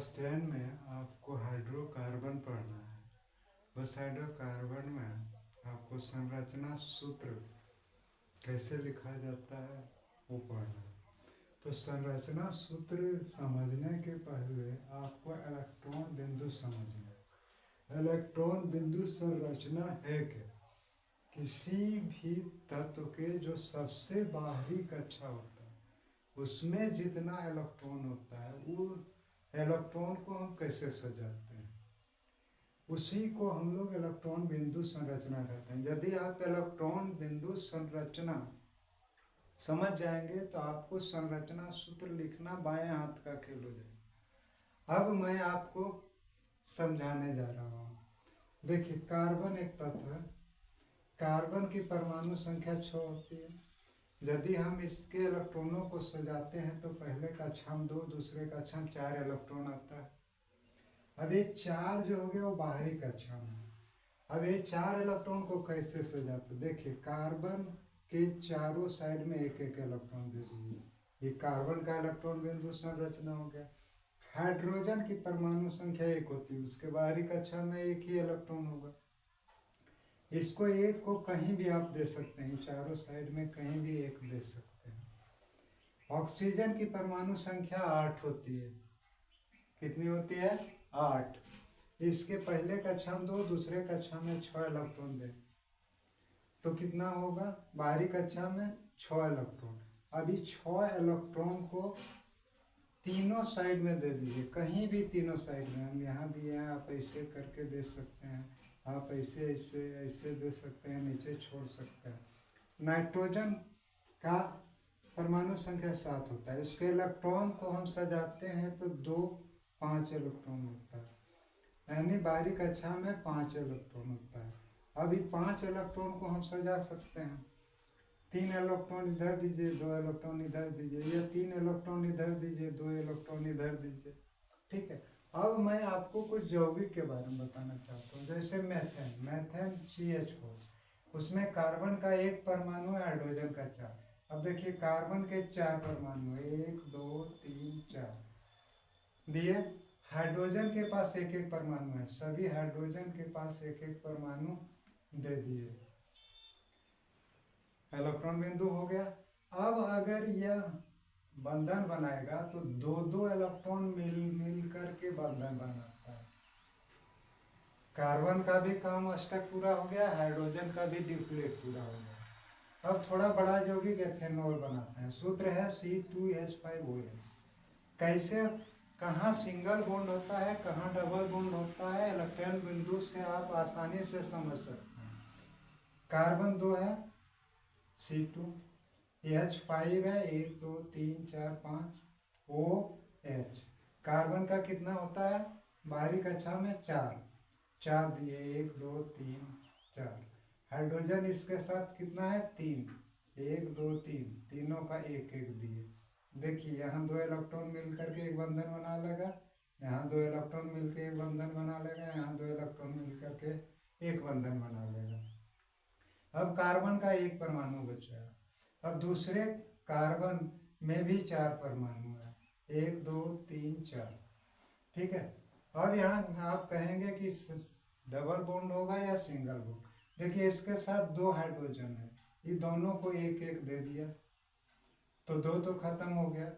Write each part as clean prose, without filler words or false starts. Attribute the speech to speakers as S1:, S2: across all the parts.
S1: Class 10 में आपको hydrocarbon पढ़ना है। बस हाइड्रोकार्बन में आपको संरचना सूत्र कैसे लिखा जाता है वो पढ़ना है। तो संरचना सूत्र समझने के पहले आपको इलेक्ट्रॉन बिंदु समझना है। इलेक्ट्रॉन बिंदु संरचना है क्या? किसी भी तत्व के जो सबसे बाहरी कक्षा होता है उसमें जितना इलेक्ट्रॉन होता है वो इलेक्ट्रॉन को हम कैसे सजाते हैं, उसी को हम लोग इलेक्ट्रॉन बिंदु संरचना कहते हैं। यदि आप इलेक्ट्रॉन बिंदु संरचना समझ जाएंगे तो आपको संरचना सूत्र लिखना बाएं हाथ का खेल हो जाएगा। अब मैं आपको समझाने जा रहा हूँ। देखिए, कार्बन एक तत्व है। कार्बन की परमाणु संख्या 6 होती है। यदि हम इसके इलेक्ट्रॉनों को सजाते हैं तो पहले कक्षा में 2, दूसरे कक्षा में 4 इलेक्ट्रॉन आता है। अब ये 4 जो हो गया वो बाहरी कक्षा में। अब ये 4 इलेक्ट्रॉन को कैसे सजाते? देखिए, कार्बन के चारों साइड में एक एक इलेक्ट्रॉन दे दीजिए। ये कार्बन का इलेक्ट्रॉन बिंदु संरचना हो गया। हाइड्रोजन की परमाणु संख्या 1 होती है, उसके बाहरी कक्षा में एक ही इलेक्ट्रॉन होगा। इसको एक को कहीं भी आप दे सकते हैं, चारों साइड में कहीं भी एक दे सकते हैं। ऑक्सीजन की परमाणु संख्या 8 होती है। कितनी होती है? 8। इसके पहले कक्षा में 2, दूसरे कक्षा में 6 इलेक्ट्रॉन दे तो कितना होगा? बाहरी कक्षा में 6 इलेक्ट्रॉन। अभी 6 इलेक्ट्रॉन को तीनों साइड में दे दीजिए, कहीं भी तीनों साइड में। हम यहाँ दिए हैं, आप ऐसे करके दे सकते हैं, आप ऐसे ऐसे ऐसे दे सकते हैं, नीचे छोड़ सकते हैं। नाइट्रोजन का परमाणु संख्या 7 होता है। इसके इलेक्ट्रॉन को हम सजाते हैं तो 2, 5 इलेक्ट्रॉन होता है, यानी बाहरी कक्षा में 5 इलेक्ट्रॉन होता है। अभी 5 इलेक्ट्रॉन को हम सजा सकते हैं। 3 इलेक्ट्रॉन इधर दीजिए, 2 इलेक्ट्रॉन इधर दीजिए, या 3 इलेक्ट्रॉन इधर दीजिए, 2 इलेक्ट्रॉन इधर दीजिए। ठीक है। अब मैं आपको कुछ यौगिक के बारे में बताना चाहता हूँ। जैसे मैथेन, मैथेन CH4, उसमें कार्बन का 1 परमाणु है, हाइड्रोजन का 4। अब देखिए, कार्बन के 4 परमाणु, 1, 2, 3, 4 दिए। हाइड्रोजन के पास 1 1 परमाणु है, सभी हाइड्रोजन के पास 1 1 परमाणु दे दिए। इलेक्ट्रॉन बिंदु हो गया। अब अगर यह बंधन बनाएगा तो 2 इलेक्ट्रॉन मिल करके बंधन बनाता है। कार्बन का भी काम अष्टक पूरा हो गया, हाइड्रोजन का भी डिप्लेट पूरा हो गया। अब थोड़ा बड़ा यौगिक एथेनॉल बनाते हैं। सूत्र है C2H5OH। कैसे, कहाँ सिंगल बॉन्ड होता है, कहाँ डबल बॉन्ड होता है, इलेक्ट्रॉन बिंदु से आप आसानी से समझ सकते हैं। कार्बन 2 है, C2, H5 है, 1, 2, 3, 4, 5, OH। कार्बन का कितना होता है बाहरी कक्षा में? 4 4 दिए, 1, 2, 3, 4। हाइड्रोजन इसके साथ कितना है? 3, 1, 2, 3, तीनों का 1 1 दिए। देखिए, यहाँ 2 इलेक्ट्रॉन मिल करके एक बंधन बना लेगा, यहाँ 2 इलेक्ट्रॉन मिलकर एक बंधन बना लेगा, यहाँ 2 इलेक्ट्रॉन मिल करके एक बंधन बना लेगा। अब कार्बन का 1 परमाणु बचा है। अब दूसरे कार्बन में भी 4 परमाणु है, 1, 2, 3, 4। ठीक है। अब यहाँ आप कहेंगे कि डबल बॉन्ड होगा या सिंगल बॉन्ड। देखिए, इसके साथ 2 हाइड्रोजन है, ये दोनों को 1 1 दे दिया तो 2 तो खत्म हो गया।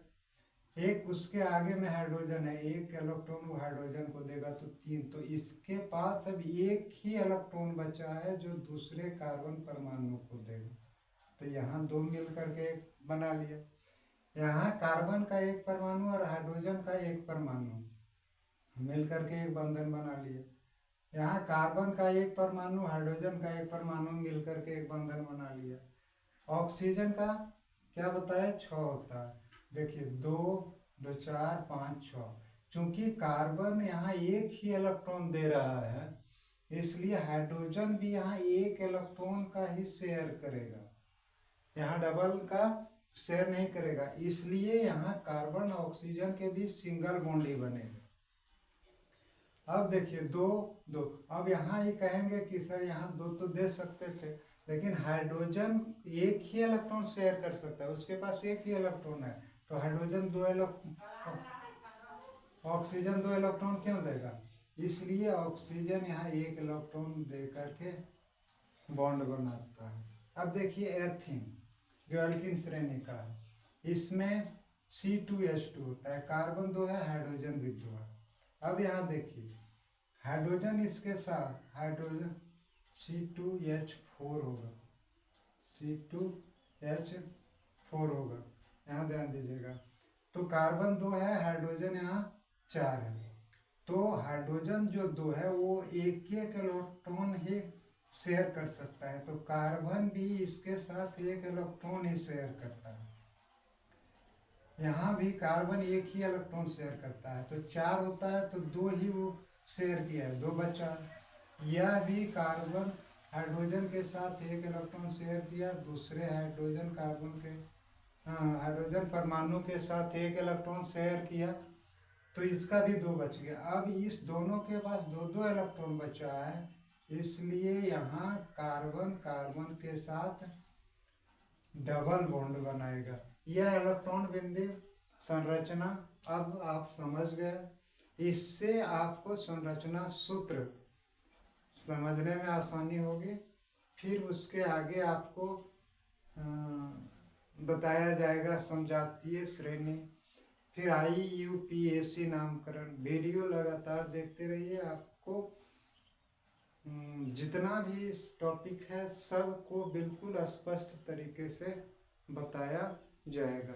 S1: एक उसके आगे में हाइड्रोजन है, 1 इलेक्ट्रॉन वो हाइड्रोजन को देगा तो 3, तो इसके पास अब 1 ही इलेक्ट्रॉन बचा है जो दूसरे कार्बन परमाणु को देगा। तो यहाँ 2 मिल करके बना लिया। यहाँ कार्बन का 1 परमाणु और हाइड्रोजन का 1 परमाणु मिल करके एक बंधन बना लिया। यहाँ कार्बन का 1 परमाणु, हाइड्रोजन का 1 परमाणु मिल करके एक बंधन बना लिया। ऑक्सीजन का क्या बताया? 6 होता है। देखिए, 2, 2, 4, 5, 6। चूंकि कार्बन यहाँ 1 ही इलेक्ट्रॉन दे रहा है, इसलिए हाइड्रोजन भी यहाँ 1 इलेक्ट्रॉन का ही शेयर करेगा, यहाँ डबल का शेयर नहीं करेगा। इसलिए यहाँ कार्बन ऑक्सीजन के बीच सिंगल बॉन्ड ही बनेगा। अब देखिए, 2 2। अब यहाँ ही कहेंगे कि सर यहाँ 2 तो दे सकते थे, लेकिन हाइड्रोजन 1 ही इलेक्ट्रॉन शेयर कर सकता है, उसके पास 1 ही इलेक्ट्रॉन है, तो हाइड्रोजन 2 इलेक्ट्रॉन ऑक्सीजन 2 इलेक्ट्रॉन क्यों देगा? इसलिए ऑक्सीजन यहाँ 1 इलेक्ट्रॉन दे करके बॉन्ड बनाता है। अब देखिए एथीन जो एल्किन श्रेणी का है, इसमें C2H2 होता है, कार्बन 2 है, हाइड्रोजन भी 2 है। अब यहाँ देखिए हाइड्रोजन इसके साथ हाइड्रोजन C2H4 होगा, C2H4 होगा, यहाँ ध्यान दीजिएगा। तो कार्बन 2 है, हाइड्रोजन यहाँ 4 है। तो हाइड्रोजन जो 2 है वो एक एक इलेक्ट्रॉन ही शेयर कर सकता है, तो कार्बन भी इसके साथ 1 इलेक्ट्रॉन ही शेयर करता है। यहाँ भी कार्बन 1 ही इलेक्ट्रॉन शेयर करता है, तो 4 होता है तो 2 ही वो शेयर किया है, 2 बचा। यह भी कार्बन हाइड्रोजन के साथ 1 इलेक्ट्रॉन शेयर किया, दूसरे हाइड्रोजन कार्बन के हाइड्रोजन परमाणु के साथ 1 इलेक्ट्रॉन शेयर किया, तो इसका भी 2 बच गया। अब इस दोनों के पास 2-2 इलेक्ट्रॉन बचा है, इसलिए यहाँ कार्बन कार्बन के साथ डबल बॉन्ड बनाएगा। यह इलेक्ट्रॉन विन्यास संरचना अब आप समझ गए। इससे आपको संरचना सूत्र समझने में आसानी होगी। फिर उसके आगे आपको बताया जाएगा समजातीय श्रेणी, फिर IUPAC नामकरण। वीडियो लगातार देखते रहिए, आपको जितना भी इस टॉपिक है सबको बिल्कुल स्पष्ट तरीके से बताया जाएगा।